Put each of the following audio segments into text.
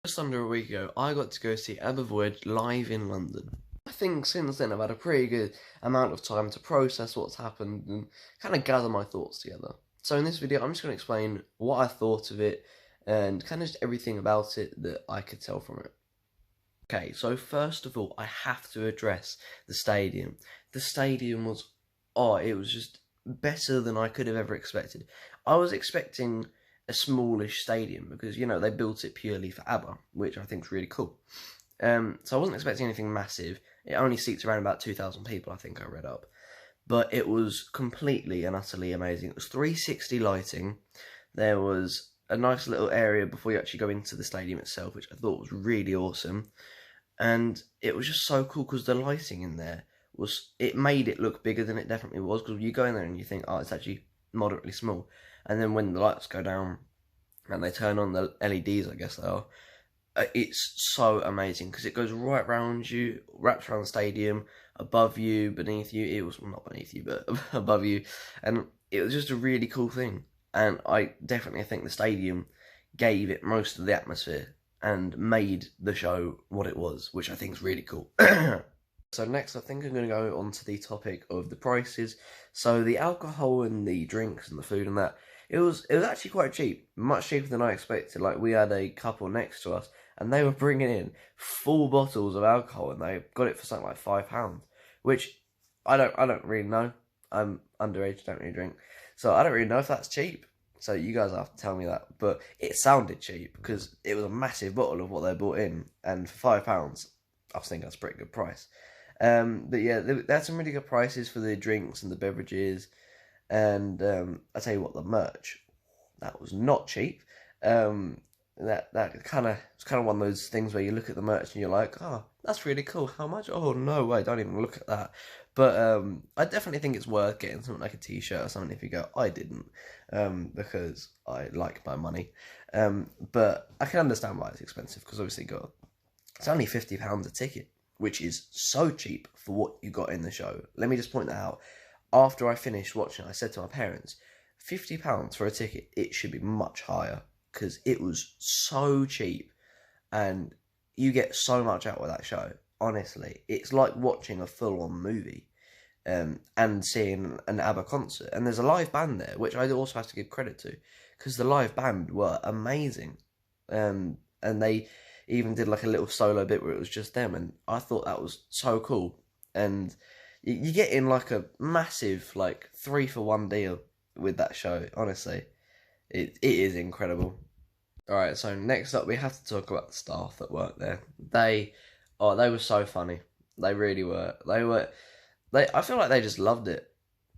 Just under a week ago, I got to go see ABBA Voyage live in London. I think since then I've had a pretty good amount of time to process what's happened and kind of gather my thoughts together. So in this video, I'm just going to explain what I thought of it and kind of just everything about it that I could tell from it. Okay, so first of all, I have to address the stadium. The stadium was, it was just better than I could have ever expected. I was expecting a smallish stadium because, you know, they built it purely for ABBA, which I think is really cool. So I wasn't expecting anything massive. It only seats around about 2,000 people, I think I read up. But it was completely and utterly amazing. It was 360 lighting. There was a nice little area before you actually go into the stadium itself, which I thought was really awesome. And it was just so cool because the lighting in there it made it look bigger than it definitely was, because you go in there and you think, oh, it's actually moderately small. And then when the lights go down and they turn on the LEDs, I guess they are, it's so amazing because it goes right around you, wraps around the stadium, above you, beneath you. It was not beneath you, but above you. And it was just a really cool thing. And I definitely think the stadium gave it most of the atmosphere and made the show what it was, which I think is really cool. So next, I think I'm going to go on to the topic of the prices. So the alcohol and the drinks and the food and that, it was actually quite cheap, much cheaper than I expected. Like, we had a couple next to us, and they were bringing in full bottles of alcohol, and they got it for something like £5, which I don't really know. I'm underage, don't really drink, so I don't really know if that's cheap. So you guys have to tell me that, but it sounded cheap because it was a massive bottle of what they brought in, and for £5, I think that's a pretty good price. But yeah, they had some really good prices for the drinks and the beverages, and I tell you what, the merch, that was not cheap. That kind of it's kind of one of those things where you look at the merch and you're like, oh, that's really cool. How much? Oh no way, don't even look at that. But I definitely think it's worth getting something like a t-shirt or something if you go, I didn't, because I like my money. But I can understand why it's expensive, because obviously it's only £50 a ticket, which is so cheap for what you got in the show. Let me just point that out. After I finished watching, I said to my parents, £50 for a ticket, it should be much higher, because it was so cheap, and you get so much out of that show. Honestly, it's like watching a full-on movie, and seeing an ABBA concert. And there's a live band there, which I also have to give credit to, because the live band were amazing. And they even did like a little solo bit where it was just them, and I thought that was so cool. And you get in like a massive, like, 3-for-1 deal with that show. Honestly, it is incredible. Alright, so next up we have to talk about the staff that worked there. They were so funny. They really were. I feel like they just loved it.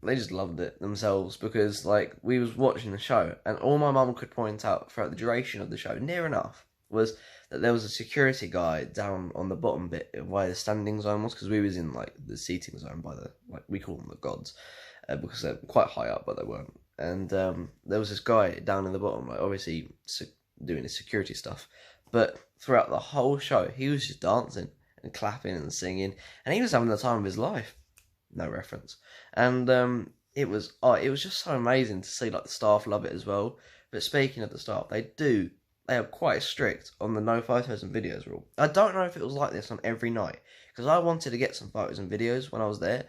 They just loved it themselves, because, like, we was watching the show, and all my mum could point out throughout the duration of the show, near enough, was that there was a security guy down on the bottom bit where the standing zone was, because we was in, like, the seating zone by the, like, we call them the gods, because they're quite high up, but they weren't. And there was this guy down in the bottom, like, obviously doing his security stuff, but throughout the whole show, he was just dancing and clapping and singing, and he was having the time of his life. No reference. And it was just so amazing to see, like, the staff love it as well. But speaking of the staff, they are quite strict on the no photos and videos rule. I don't know if it was like this on every night, because I wanted to get some photos and videos when I was there,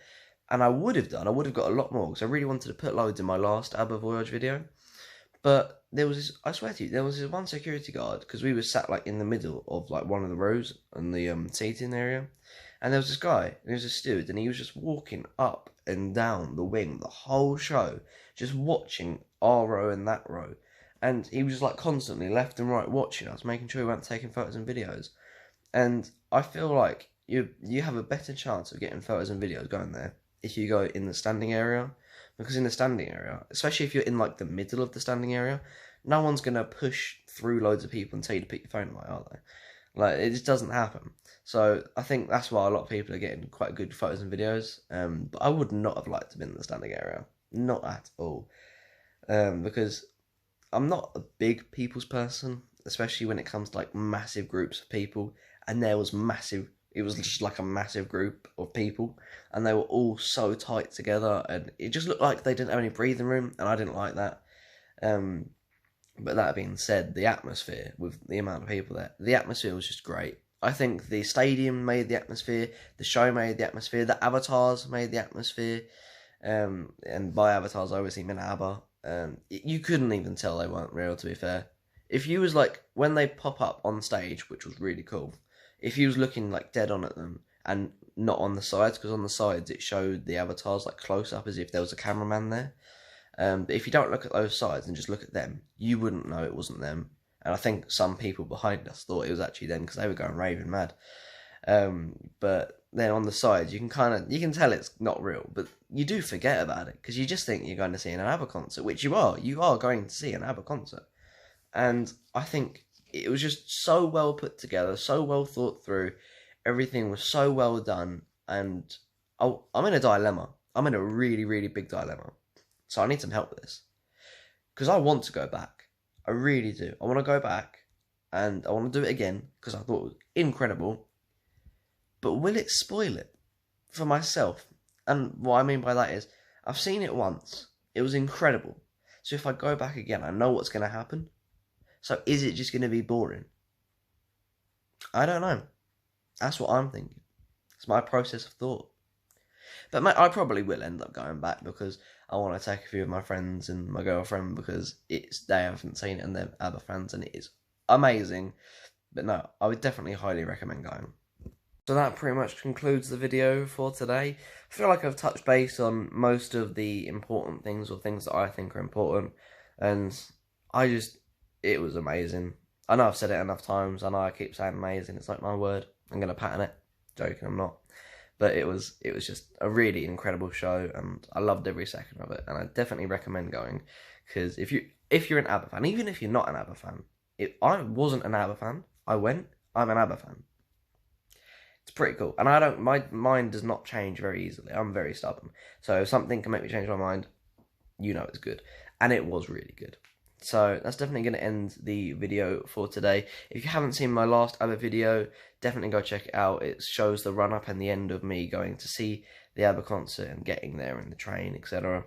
and I would have got a lot more, because I really wanted to put loads in my last ABBA Voyage video. But there was this, I swear to you, there was this one security guard, because we were sat, like, in the middle of, like, one of the rows in the seating area, and there was this guy, he was a steward, and he was just walking up and down the wing the whole show, just watching our row and that row. And he was just, like, constantly left and right watching us, making sure we weren't taking photos and videos. And I feel like you have a better chance of getting photos and videos going there if you go in the standing area. Because in the standing area, especially if you're in, like, the middle of the standing area, no one's going to push through loads of people and tell you to put your phone away, are they? Like, it just doesn't happen. So I think that's why a lot of people are getting quite good photos and videos. But I would not have liked to be in the standing area. Not at all. Because I'm not a big people's person, especially when it comes to, like, massive groups of people. And it was just like a massive group of people, and they were all so tight together, and it just looked like they didn't have any breathing room, and I didn't like that. But that being said, the atmosphere with the amount of people there, the atmosphere was just great. I think the stadium made the atmosphere, the show made the atmosphere, the avatars made the atmosphere. And by avatars, I obviously mean ABBA. You couldn't even tell they weren't real, to be fair. If you was like, when they pop up on stage, which was really cool, if you was looking like dead on at them and not on the sides, because on the sides it showed the avatars like close up as if there was a cameraman there. But if you don't look at those sides and just look at them, you wouldn't know it wasn't them. And I think some people behind us thought it was actually them because they were going raving mad. But then on the sides, you can tell it's not real, but you do forget about it because you just think you're going to see an ABBA concert, which you are. You are going to see an ABBA concert, and I think it was just so well put together, so well thought through. Everything was so well done, and I'm in a dilemma. I'm in a really, really big dilemma. So I need some help with this. Because I want to go back. I really do. I want to go back. And I want to do it again. Because I thought it was incredible. But will it spoil it? For myself. And what I mean by that is, I've seen it once. It was incredible. So if I go back again, I know what's going to happen. So is it just going to be boring? I don't know. That's what I'm thinking. It's my process of thought. But I probably will end up going back because I want to take a few of my friends and my girlfriend because they haven't seen it and they're ABBA fans and it is amazing. But no, I would definitely highly recommend going. So that pretty much concludes the video for today. I feel like I've touched base on most of the important things or things that I think are important. And it was amazing. I know I've said it enough times. I know I keep saying amazing. It's like my word. I'm going to patent it. Joking, I'm not. But it was just a really incredible show, and I loved every second of it. And I definitely recommend going, because if you're an ABBA fan, even if you're not an ABBA fan, if I wasn't an ABBA fan, I'm an ABBA fan. It's pretty cool, and my mind does not change very easily. I'm very stubborn, so if something can make me change my mind, you know it's good, and it was really good. So that's definitely going to end the video for today. If you haven't seen my last ABBA video, definitely go check it out. It shows the run-up and the end of me going to see the ABBA concert and getting there in the train, etc.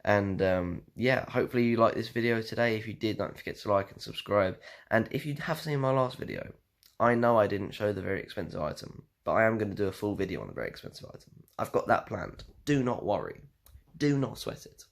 And yeah, hopefully you liked this video today. If you did, don't forget to like and subscribe. And if you have seen my last video, I know I didn't show the very expensive item, but I am going to do a full video on the very expensive item. I've got that planned. Do not worry. Do not sweat it.